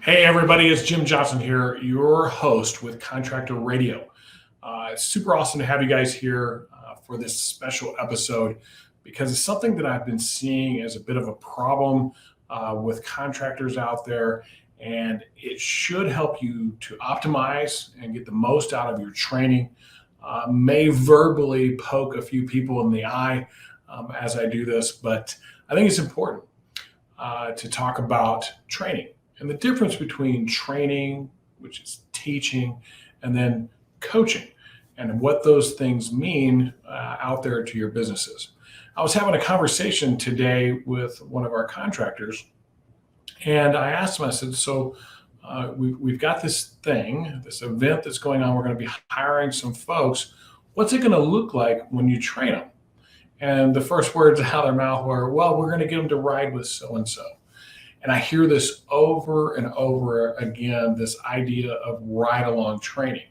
Hey, everybody, it's Jim Johnson here, your host with Contractor Radio. It's super awesome to have you guys here for this special episode because it's something that I've been seeing as a bit of a problem with contractors out there, and it should help you to optimize and get the most out of your training. May verbally poke a few people in the eye as I do this, but I think it's important to talk about training. And the difference between training, which is teaching, and then coaching, and what those things mean out there to your businesses. I was having a conversation today with one of our contractors, and I asked him, I said, so we've got this event that's going on. We're going to be hiring some folks. What's it going to look like when you train them? And the first words out of their mouth were, well, we're going to get them to ride with so-and-so. And I hear this over and over again, this idea of ride-along training.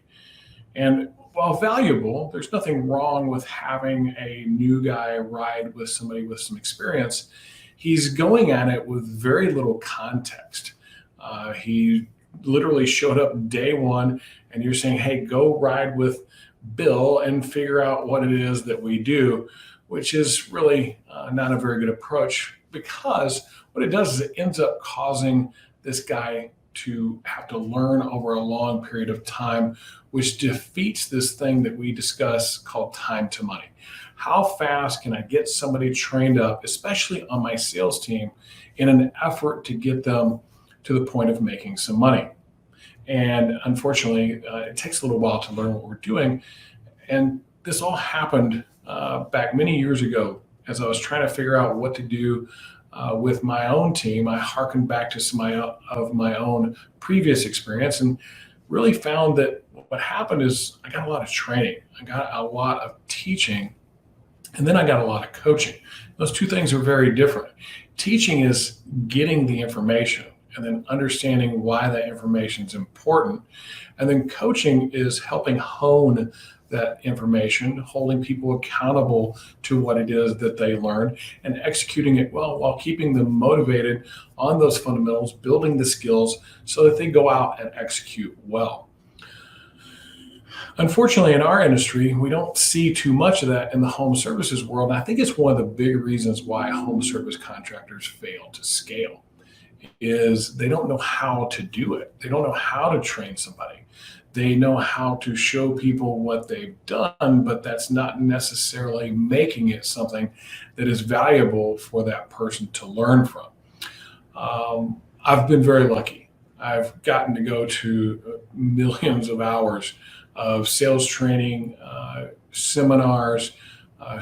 And while valuable, there's nothing wrong with having a new guy ride with somebody with some experience. He's going at it with very little context. He literally showed up day one, and you're saying, hey, go ride with Bill and figure out what it is that we do, which is really not a very good approach, because what it does is it ends up causing this guy to have to learn over a long period of time, which defeats this thing that we discuss called time to money. How fast can I get somebody trained up, especially on my sales team, in an effort to get them to the point of making some money? And unfortunately, it takes a little while to learn what we're doing. And this all happened back many years ago as I was trying to figure out what to do with my own team. I hearkened back to some of my own previous experience and really found that what happened is I got a lot of training, I got a lot of teaching, and then I got a lot of coaching. Those two things are very different. Teaching is getting the information and then understanding why that information is important. And then coaching is helping hone that information, holding people accountable to what it is that they learned and executing it well while keeping them motivated on those fundamentals, building the skills so that they go out and execute well. Unfortunately, in our industry, we don't see too much of that in the home services world. And I think it's one of the big reasons why home service contractors fail to scale is they don't know how to do it. They don't know how to train somebody. They know how to show people what they've done, but that's not necessarily making it something that is valuable for that person to learn from. I've been very lucky. I've gotten to go to millions of hours of sales training, seminars,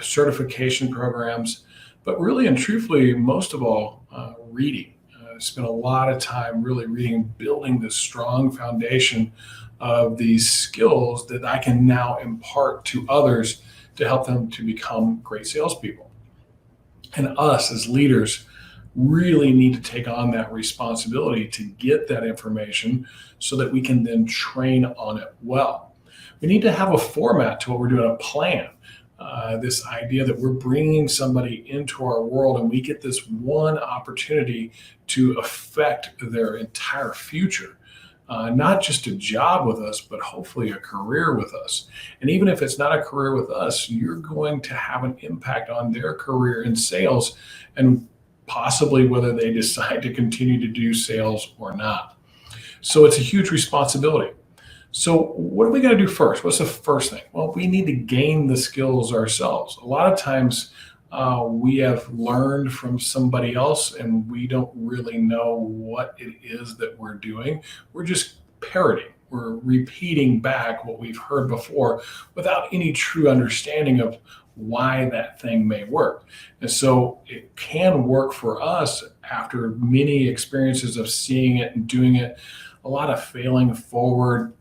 certification programs, but really and truthfully, most of all, reading. Spent a lot of time really reading, building this strong foundation of these skills that I can now impart to others to help them to become great salespeople. And us as leaders really need to take on that responsibility to get that information so that we can then train on it well. We need to have a format to what we're doing, a plan. This idea that we're bringing somebody into our world and we get this one opportunity to affect their entire future. Not just a job with us, but hopefully a career with us. And even if it's not a career with us, you're going to have an impact on their career in sales and possibly whether they decide to continue to do sales or not. So it's a huge responsibility. So what are we going to do first? What's the first thing? Well, we need to gain the skills ourselves. A lot of times we have learned from somebody else and we don't really know what it is that we're doing. We're just parroting. We're repeating back what we've heard before without any true understanding of why that thing may work. And so it can work for us after many experiences of seeing it and doing it, a lot of failing forward,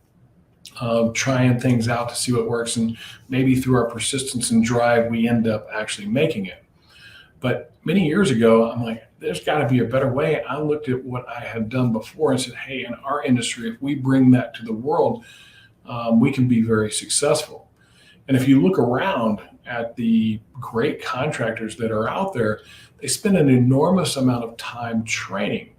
trying things out to see what works, and maybe through our persistence and drive, we end up actually making it. But many years ago, I'm like, there's got to be a better way. I looked at what I had done before and said, hey, in our industry, if we bring that to the world, we can be very successful. And if you look around at the great contractors that are out there, they spend an enormous amount of time training.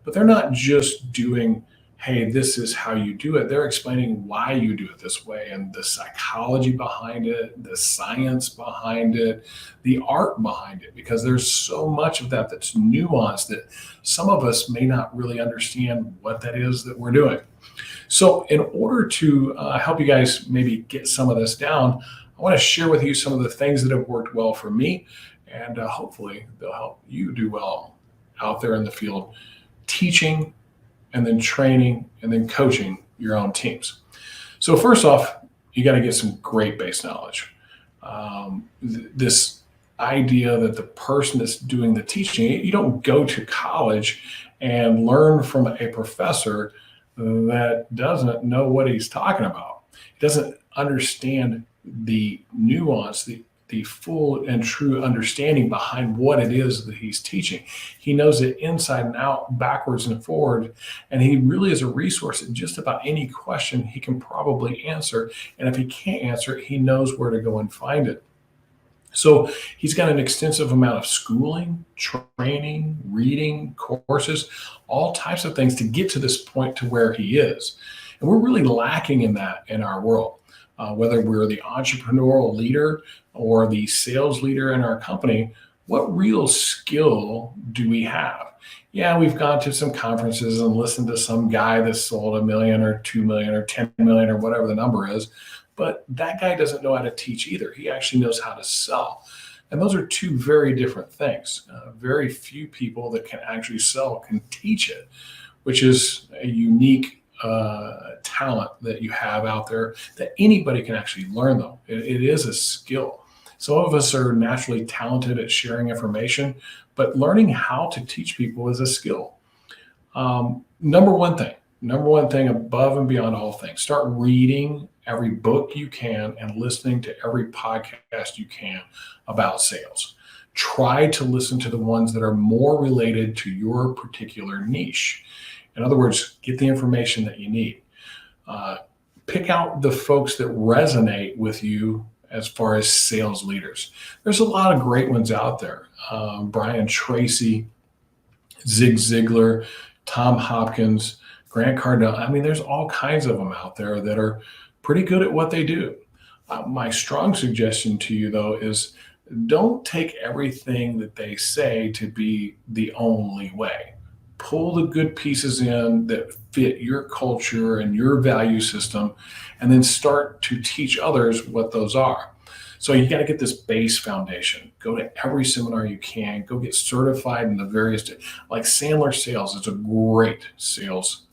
but they're not just doing, hey, this is how you do it. They're explaining why you do it this way and the psychology behind it, the science behind it, the art behind it, because there's so much of that that's nuanced that some of us may not really understand what that is that we're doing. So in order to help you guys maybe get some of this down, I want to share with you some of the things that have worked well for me, and hopefully they'll help you do well out there in the field, teaching and then training and then coaching your own teams. So first off, you got to get some great base knowledge. This idea that the person that's doing the teaching, you don't go to college and learn from a professor that doesn't know what he's talking about. He doesn't understand the nuance, the full and true understanding behind what it is that he's teaching. He knows it inside and out, backwards and forward, and he really is a resource in just about any question he can probably answer. And if he can't answer it, he knows where to go and find it. So he's got an extensive amount of schooling, training, reading, courses, all types of things to get to this point to where he is. And we're really lacking in that in our world. Whether we're the entrepreneurial leader or the sales leader in our company, what real skill do we have? Yeah, we've gone to some conferences and listened to some guy that sold $1 million or $2 million or $10 million or whatever the number is, but that guy doesn't know how to teach either. He actually knows how to sell. And those are two very different things. Very few people that can actually sell can teach it, which is a unique talent that you have out there that anybody can actually learn, though. It is a skill. Some of us are naturally talented at sharing information, but learning how to teach people is a skill. Number one thing above and beyond all things, start reading every book you can and listening to every podcast you can about sales. Try to listen to the ones that are more related to your particular niche. In other words, get the information that you need. Pick out the folks that resonate with you as far as sales leaders. There's a lot of great ones out there. Brian Tracy, Zig Ziglar, Tom Hopkins, Grant Cardone. I mean, there's all kinds of them out there that are pretty good at what they do. My strong suggestion to you, though, is don't take everything that they say to be the only way. Pull the good pieces in that fit your culture and your value system, and then start to teach others what those are. So you got to get this base foundation. Go to every seminar you can. Go get certified in the various, like Sandler Sales is a great sales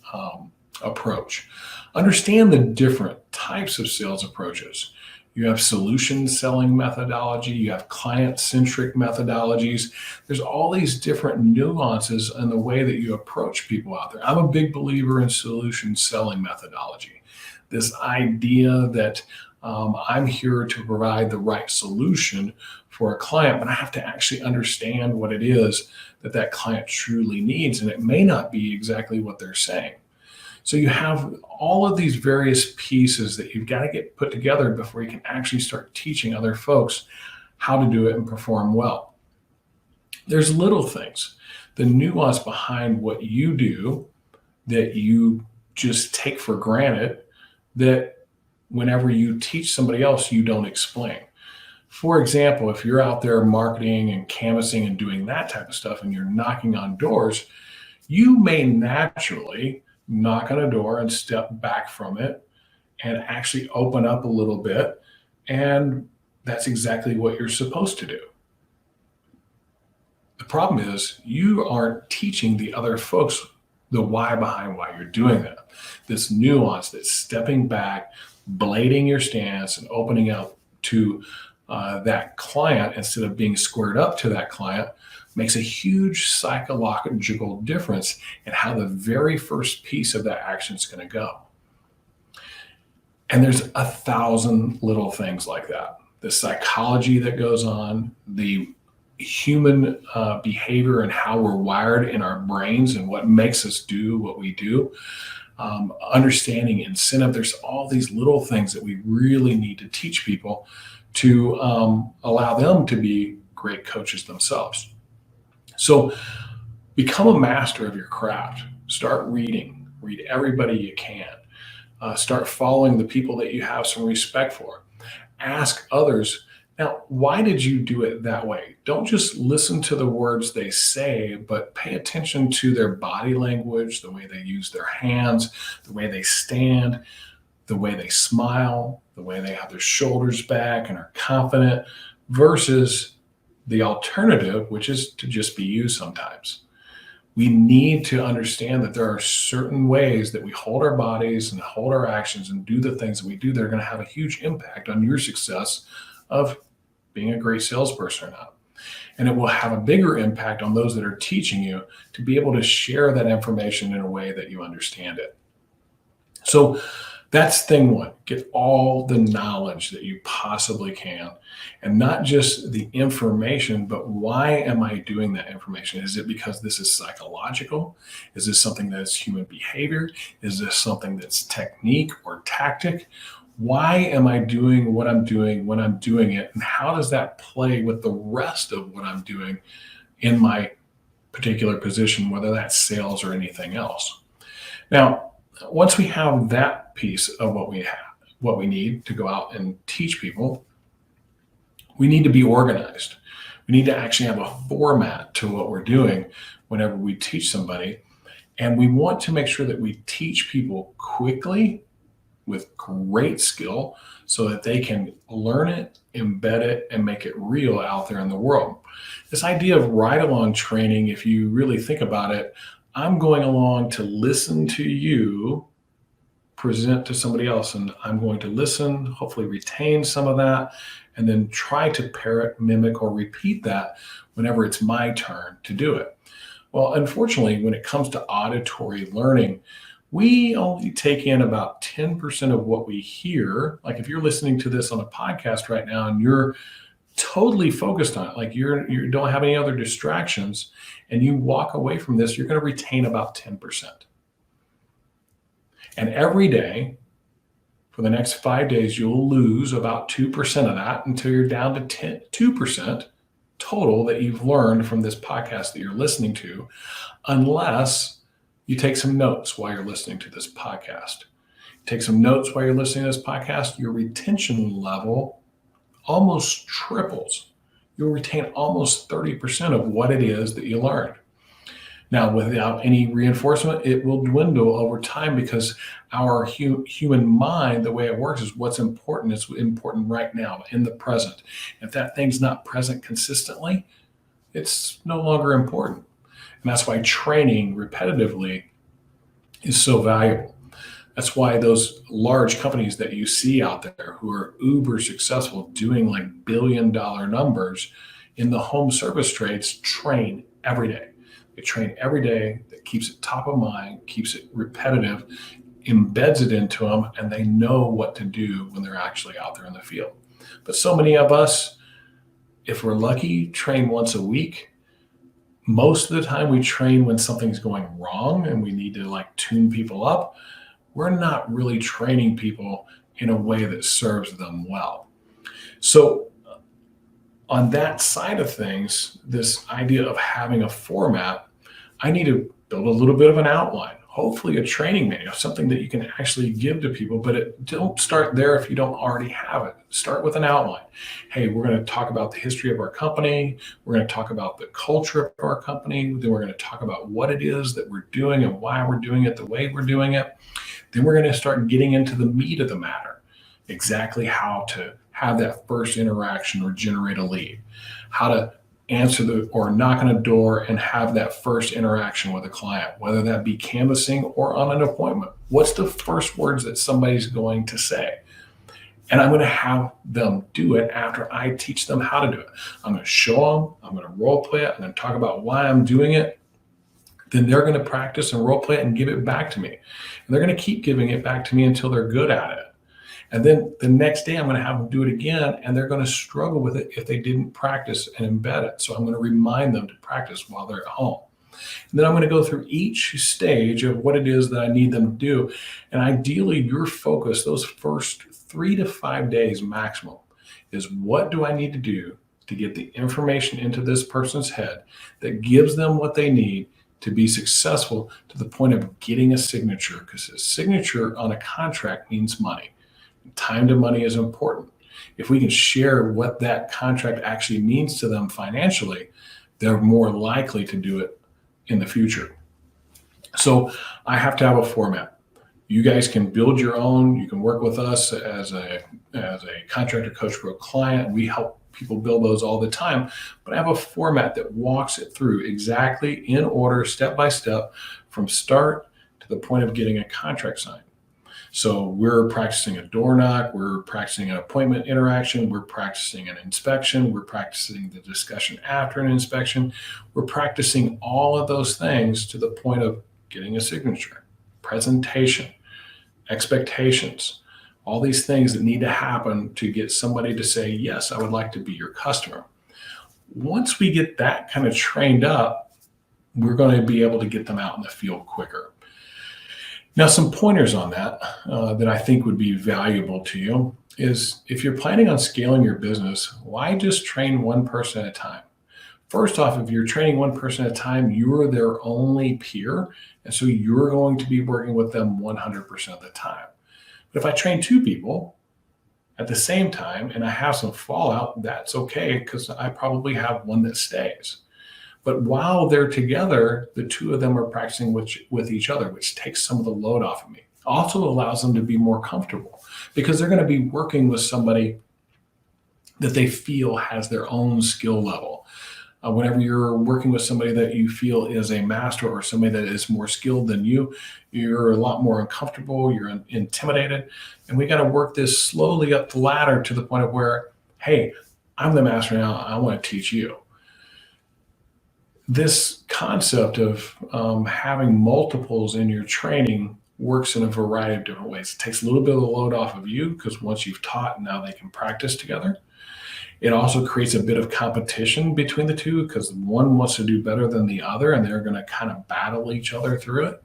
approach. Understand the different types of sales approaches. You have solution selling methodology. You have client-centric methodologies. There's all these different nuances in the way that you approach people out there. I'm a big believer in solution selling methodology. This idea that I'm here to provide the right solution for a client, but I have to actually understand what it is that that client truly needs, and it may not be exactly what they're saying. So you have all of these various pieces that you've got to get put together before you can actually start teaching other folks how to do it and perform well. There's little things, the nuance behind what you do that you just take for granted, that whenever you teach somebody else, you don't explain. For example, if you're out there marketing and canvassing and doing that type of stuff and you're knocking on doors, you may naturally knock on a door and step back from it and actually open up a little bit. And that's exactly what you're supposed to do. The problem is you aren't teaching the other folks the why behind why you're doing that. This nuance, that stepping back, blading your stance and opening up to that client instead of being squared up to that client makes a huge psychological difference in how the very first piece of that action is going to go. And there's 1,000 little things like that. The psychology that goes on, the human behavior and how we're wired in our brains and what makes us do what we do. Understanding incentive. There's all these little things that we really need to teach people to allow them to be great coaches themselves. So Become a master of your craft. Start reading. Read everybody you can. Start following the people that you have some respect for. Ask others, now, why did you do it that way? Don't just listen to the words they say, but pay attention to their body language, the way they use their hands, the way they stand, the way they smile, the way they have their shoulders back and are confident, versus the alternative, which is to just be you sometimes. We need to understand that there are certain ways that we hold our bodies and hold our actions and do the things that we do that are going to have a huge impact on your success of being a great salesperson or not. And it will have a bigger impact on those that are teaching you to be able to share that information in a way that you understand it. So that's thing one. Get all the knowledge that you possibly can, and not just the information, but why am I doing that information? Is it because this is psychological? Is this something that's human behavior? Is this something that's technique or tactic? Why am I doing what I'm doing when I'm doing it? And how does that play with the rest of what I'm doing in my particular position, whether that's sales or anything else? Now, once we have that piece of what we need to go out and teach people, we need to be organized. We need to actually have a format to what we're doing whenever we teach somebody. And we want to make sure that we teach people quickly with great skill so that they can learn it, embed it, and make it real out there in the world. This idea of ride-along training, if you really think about it, I'm going along to listen to you present to somebody else, and I'm going to listen, hopefully retain some of that, and then try to parrot, mimic, or repeat that whenever it's my turn to do it. Well, unfortunately, when it comes to auditory learning, we only take in about 10% of what we hear. Like if you're listening to this on a podcast right now and you're totally focused on it, like you don't have any other distractions, and you walk away from this, you're going to retain about 10%. And every day for the next 5 days, you'll lose about 2% of that until you're down to 2% total that you've learned from this podcast that you're listening to, unless you take some notes while you're listening to this podcast. Take some notes while you're listening to this podcast, your retention level almost triples. You'll retain almost 30% of what it is that you learned. Now, without any reinforcement, it will dwindle over time because our human mind, the way it works is what's important is important right now in the present. If that thing's not present consistently, it's no longer important. And that's why training repetitively is so valuable. That's why those large companies that you see out there who are uber successful doing like billion-dollar numbers in the home service trades train every day. They train every day. That keeps it top of mind, keeps it repetitive, embeds it into them, and they know what to do when they're actually out there in the field. But so many of us, if we're lucky, train once a week. Most of the time we train when something's going wrong and we need to like tune people up. We're not really training people in a way that serves them well. So on that side of things, this idea of having a format, I need to build a little bit of an outline, hopefully a training manual, something that you can actually give to people, but don't start there if you don't already have it. Start with an outline. Hey, we're going to talk about the history of our company. We're going to talk about the culture of our company. Then we're going to talk about what it is that we're doing and why we're doing it the way we're doing it. Then we're going to start getting into the meat of the matter, exactly how to have that first interaction or generate a lead, how to answer or knock on a door and have that first interaction with a client, whether that be canvassing or on an appointment. What's the first words that somebody's going to say? And I'm going to have them do it after I teach them how to do it. I'm going to show them, I'm going to role play it, I'm going to talk about why I'm doing it. Then they're going to practice and role play it and give it back to me. And they're going to keep giving it back to me until they're good at it. And then the next day I'm going to have them do it again, and they're going to struggle with it if they didn't practice and embed it. So I'm going to remind them to practice while they're at home. And then I'm going to go through each stage of what it is that I need them to do. And ideally, your focus, those first 3 to 5 days maximum, is what do I need to do to get the information into this person's head that gives them what they need to be successful to the point of getting a signature, because a signature on a contract means money. Time to money is important. If we can share what that contract actually means to them financially, they're more likely to do it in the future. So I have to have a format. You guys can build your own. You can work with us as a contractor coach for a client. We help people build those all the time, but I have a format that walks it through exactly in order, step by step, from start to the point of getting a contract signed. So we're practicing a door knock, we're practicing an appointment interaction, we're practicing an inspection, we're practicing the discussion after an inspection. We're practicing all of those things to the point of getting a signature, presentation, expectations, all these things that need to happen to get somebody to say, yes, I would like to be your customer. Once we get that kind of trained up, we're going to be able to get them out in the field quicker. Now, some pointers on that that I think would be valuable to you is, if you're planning on scaling your business, why just train one person at a time? First off, if you're training one person at a time, you're their only peer. And so you're going to be working with them 100% of the time. But if I train two people at the same time and I have some fallout, that's okay, because I probably have one that stays. But while they're together, the two of them are practicing with each other, which takes some of the load off of me. Also allows them to be more comfortable, because they're going to be working with somebody that they feel has their own skill level. Whenever you're working with somebody that you feel is a master or somebody that is more skilled than you, you're a lot more uncomfortable, you're intimidated. And we got to work this slowly up the ladder to the point of where, hey, I'm the master now, I want to teach you. This concept of having multiples in your training works in a variety of different ways. It takes a little bit of the load off of you, because once you've taught, now they can practice together. It also creates a bit of competition between the two, because one wants to do better than the other, and they're going to kind of battle each other through it.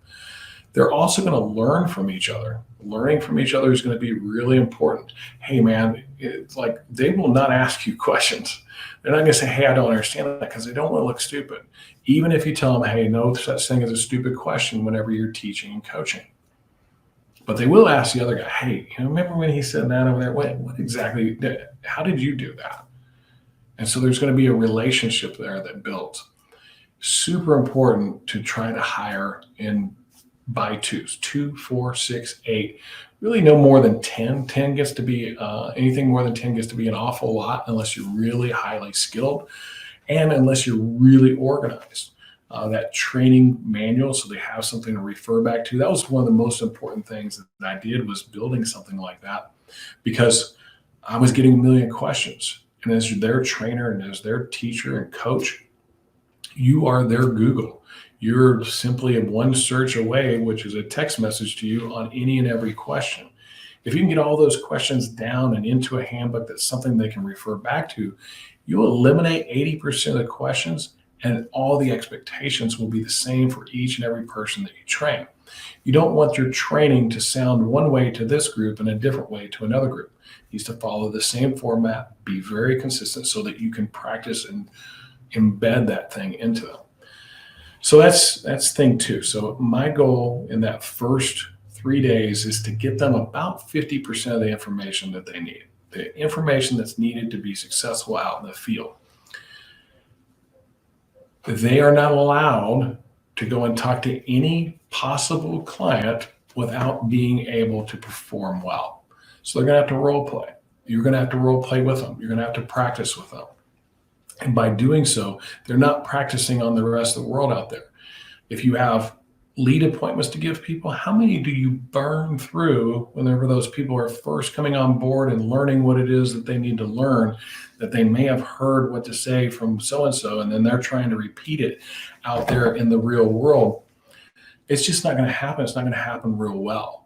They're also going to learn from each other. Learning from each other is going to be really important. Hey, man, it's like, they will not ask you questions. They're not going to say, hey, I don't understand that, because they don't want to look stupid. Even if you tell them, hey, no such thing as a stupid question whenever you're teaching and coaching. But they will ask the other guy, hey, remember when he said that over there? What exactly, how did you do that? And so there's going to be a relationship there that builds. Super important to try to hire in by twos, 2, 4, 6, 8, really no more than 10. 10 gets to be, anything more than 10 gets to be an awful lot, unless you're really highly skilled and unless you're really organized. That training manual, so they have something to refer back to. That was one of the most important things that I did, was building something like that, because I was getting a million questions. And as their trainer and as their teacher and coach, you are their Google. You're simply one search away, which is a text message to you on any and every question. If you can get all those questions down and into a handbook, that's something they can refer back to, you'll eliminate 80% of the questions, and all the expectations will be the same for each and every person that you train. You don't want your training to sound one way to this group and a different way to another group. It needs to follow the same format, be very consistent, so that you can practice and embed that thing into them. So that's thing 2. So my goal in that first 3 days is to get them about 50% of the information that they need, the information that's needed to be successful out in the field. They are not allowed to go and talk to any possible client without being able to perform well. So they're going to have to role play. You're going to have to role play with them. You're going to have to practice with them. And by doing so, they're not practicing on the rest of the world out there. If you have lead appointments to give people, how many do you burn through whenever those people are first coming on board and learning what it is that they need to learn, that they may have heard what to say from so-and-so, and then they're trying to repeat it out there in the real world? It's just not going to happen. It's not going to happen real well.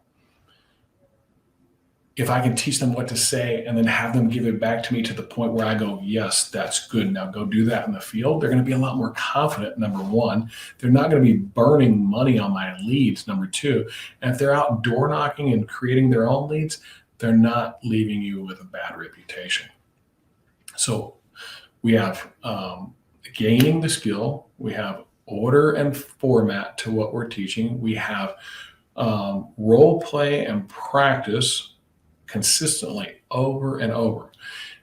If I can teach them what to say and then have them give it back to me to the point where I go, yes, that's good, now go do that in the field, they're going to be a lot more confident, number one. They're not going to be burning money on my leads, number two. And if they're out door knocking and creating their own leads, they're not leaving you with a bad reputation. So we have gaining the skill, we have order and format to what we're teaching. We have role play and practice consistently over and over.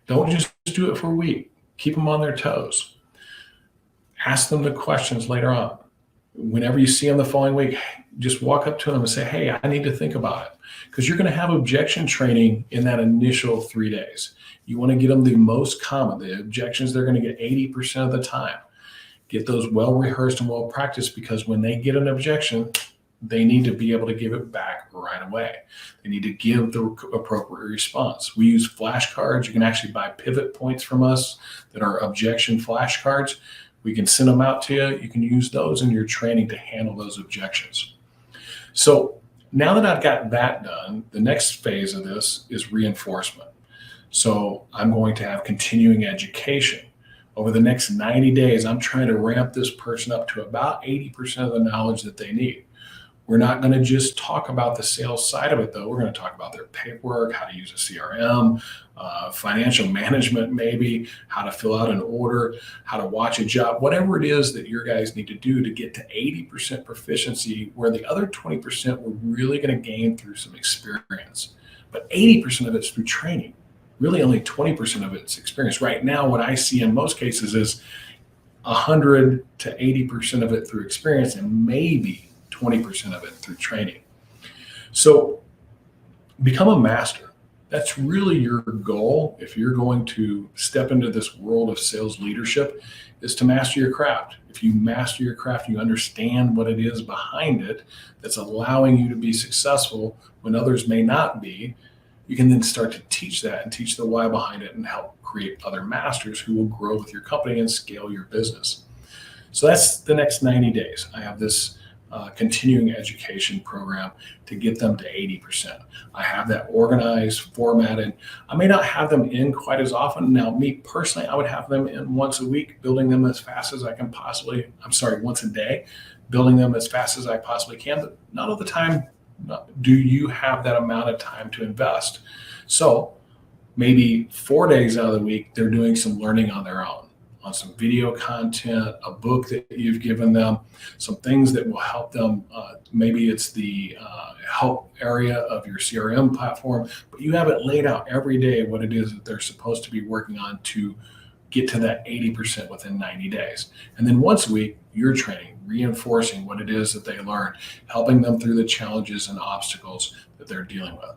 Don't just do it for a week. Keep them on their toes. Ask them the questions later on. Whenever you see them the following week, just walk up to them and say, hey, I need to think about it. Because you're going to have objection training in that initial 3 days. You want to get them the most common, the objections they're going to get 80% of the time. Get those well rehearsed and well practiced, because when they get an objection, they need to be able to give it back right away. They need to give the appropriate response. We use flashcards. You can actually buy pivot points from us that are objection flashcards. We can send them out to you. You can use those in your training to handle those objections. So now that I've got that done, the next phase of this is reinforcement. So I'm going to have continuing education. Over the next 90 days, I'm trying to ramp this person up to about 80% of the knowledge that they need. We're not going to just talk about the sales side of it, though. We're going to talk about their paperwork, how to use a CRM, financial management, maybe how to fill out an order, how to watch a job, whatever it is that your guys need to do to get to 80% proficiency, where the other 20% we're really going to gain through some experience. But 80% of it's through training. Really only 20% of it's experience. Right now, what I see in most cases is 100 to 80% of it through experience, and maybe 20% of it through training. So become a master. That's really your goal. If you're going to step into this world of sales leadership, is to master your craft. If you master your craft, you understand what it is behind it that's allowing you to be successful when others may not be. You can then start to teach that and teach the why behind it and help create other masters who will grow with your company and scale your business. So that's the next 90 days. I have this continuing education program to get them to 80%. I have that organized, formatted. I may not have them in quite as often. Now, me personally, I would have them in once a week, building them as fast as I can possibly, once a day, building them as fast as I possibly can, but not all the time do you have that amount of time to invest. So maybe 4 days out of the week, they're doing some learning on their own, on some video content, a book that you've given them, some things that will help them. Maybe it's the help area of your CRM platform, but you have it laid out every day what it is that they're supposed to be working on to get to that 80% within 90 days. And then once a week, you're training, reinforcing what it is that they learned, helping them through the challenges and obstacles that they're dealing with.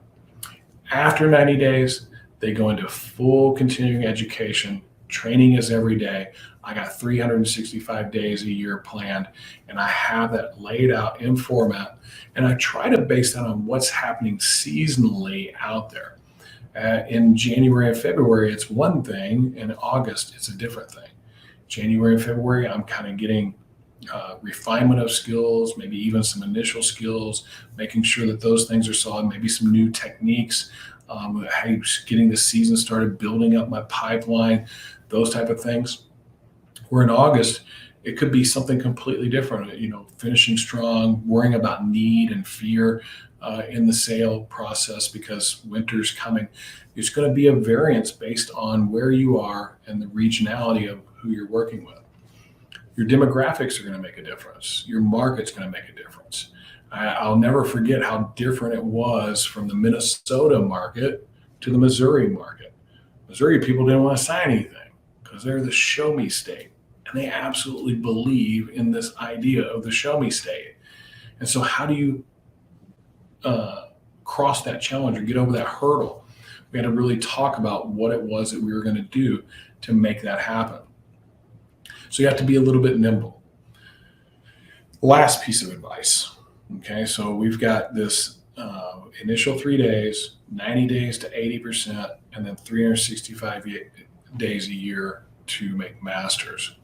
After 90 days, they go into full continuing education. Training is every day. I got 365 days a year planned, and I have that laid out in format. And I try to base that on what's happening seasonally out there. In January and February, it's one thing. In August, it's a different thing. January and February, I'm kind of getting refinement of skills, maybe even some initial skills, making sure that those things are solid, maybe some new techniques, getting the season started, building up my pipeline, those type of things. Where in August, it could be something completely different, finishing strong, worrying about need and fear in the sale process because winter's coming. It's going to be a variance based on where you are and the regionality of who you're working with. Your demographics are going to make a difference. Your market's going to make a difference. I'll never forget how different it was from the Minnesota market to the Missouri market. Missouri people didn't want to sign anything because they're the show me state. And they absolutely believe in this idea of the show me state. And so how do you cross that challenge or get over that hurdle? We had to really talk about what it was that we were going to do to make that happen. So you have to be a little bit nimble. Last piece of advice. Okay, so we've got this initial 3 days, 90 days to 80%, and then 365 days a year to make masters.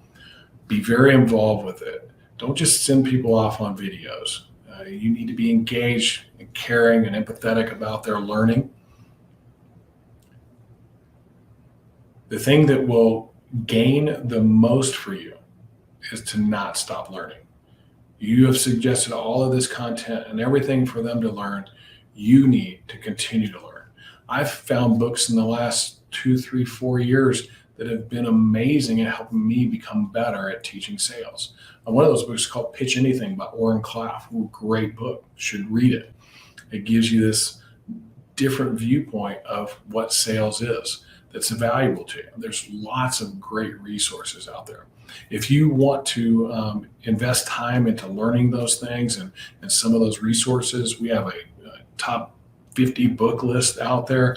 Be very involved with it. Don't just send people off on videos. You need to be engaged and caring and empathetic about their learning. The thing that will gain the most for you is to not stop learning. You have suggested all of this content and everything for them to learn. You need to continue to learn. I've found books in the last 2, 3, 4 years that have been amazing at helping me become better at teaching sales. One of those books is called Pitch Anything by Orrin Claff. Ooh, great book. Should read it. It gives you this different viewpoint of what sales is that's valuable to you. There's lots of great resources out there. If you want to invest time into learning those things and some of those resources, we have a top 50 book list out there.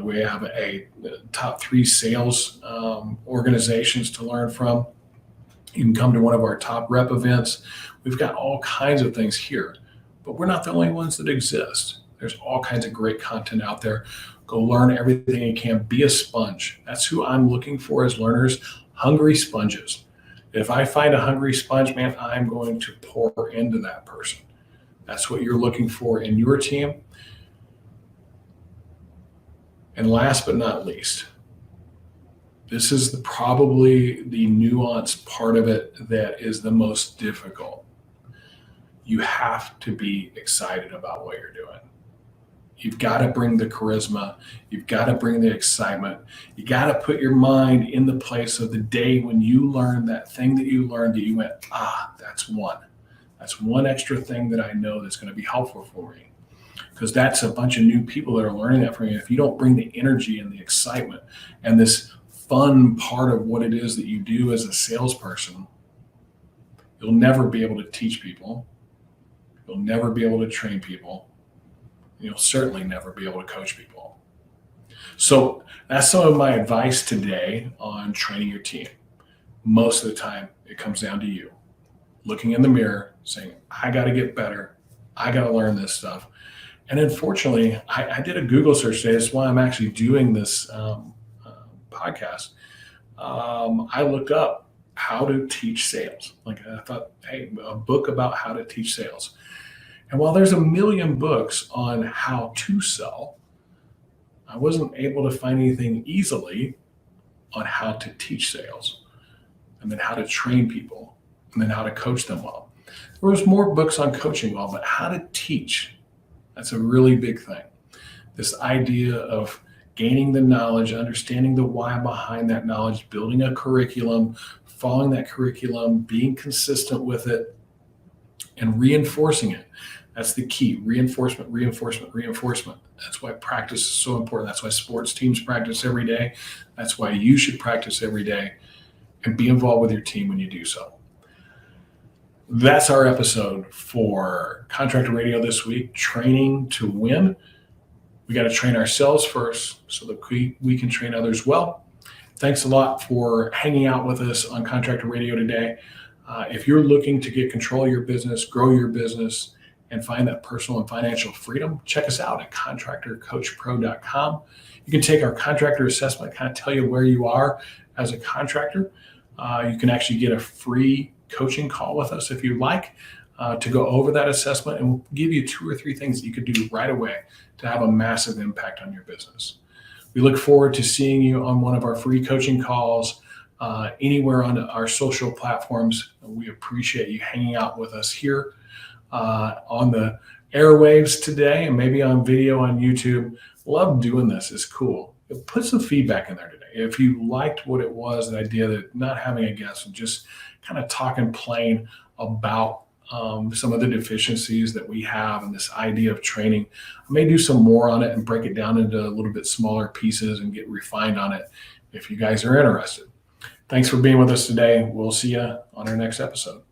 We have a top 3 sales organizations to learn from. You can come to one of our top rep events. We've got all kinds of things here, but we're not the only ones that exist. There's all kinds of great content out there. Go learn everything you can. Be a sponge. That's who I'm looking for as learners, hungry sponges. If I find a hungry sponge, man, I'm going to pour into that person. That's what you're looking for in your team. And last but not least, this is probably the nuanced part of it that is the most difficult. You have to be excited about what you're doing. You've got to bring the charisma. You've got to bring the excitement. You got to put your mind in the place of the day when you learned that thing that you learned that you went, that's one. That's one extra thing that I know that's going to be helpful for me. Because that's a bunch of new people that are learning that from you. If you don't bring the energy and the excitement and this fun part of what it is that you do as a salesperson, you'll never be able to teach people. You'll never be able to train people. You'll certainly never be able to coach people. So that's some of my advice today on training your team. Most of the time, it comes down to you. Looking in the mirror, saying, I got to get better. I got to learn this stuff. And unfortunately, I did a Google search today. That's why I'm actually doing this podcast. I looked up how to teach sales. Like I thought, hey, a book about how to teach sales. And while there's a million books on how to sell, I wasn't able to find anything easily on how to teach sales, and then how to train people, and then how to coach them well. There was more books on coaching well, but how to teach, that's a really big thing. This idea of gaining the knowledge, understanding the why behind that knowledge, building a curriculum, following that curriculum, being consistent with it, and reinforcing it. That's the key. Reinforcement, reinforcement, reinforcement. That's why practice is so important. That's why sports teams practice every day. That's why you should practice every day and be involved with your team when you do so. That's our episode for Contractor Radio this week, Training to Win. We got to train ourselves first so that we can train others well. Thanks a lot for hanging out with us on Contractor Radio today. If you're looking to get control of your business, grow your business, and find that personal and financial freedom, check us out at contractorcoachpro.com. You can take our contractor assessment, kind of tell you where you are as a contractor. You can actually get a free coaching call with us if you like to go over that assessment, and we'll give you 2 or 3 things that you could do right away to have a massive impact on your business. We look forward to seeing you on one of our free coaching calls anywhere on our social platforms. We appreciate you hanging out with us here on the airwaves today, and maybe on video on YouTube. Love doing this. It's cool. Put some feedback in there today. If you liked what it was, the idea that not having a guest and just kind of talking plain about some of the deficiencies that we have and this idea of training, I may do some more on it and break it down into a little bit smaller pieces and get refined on it if you guys are interested. Thanks for being with us today. We'll see you on our next episode.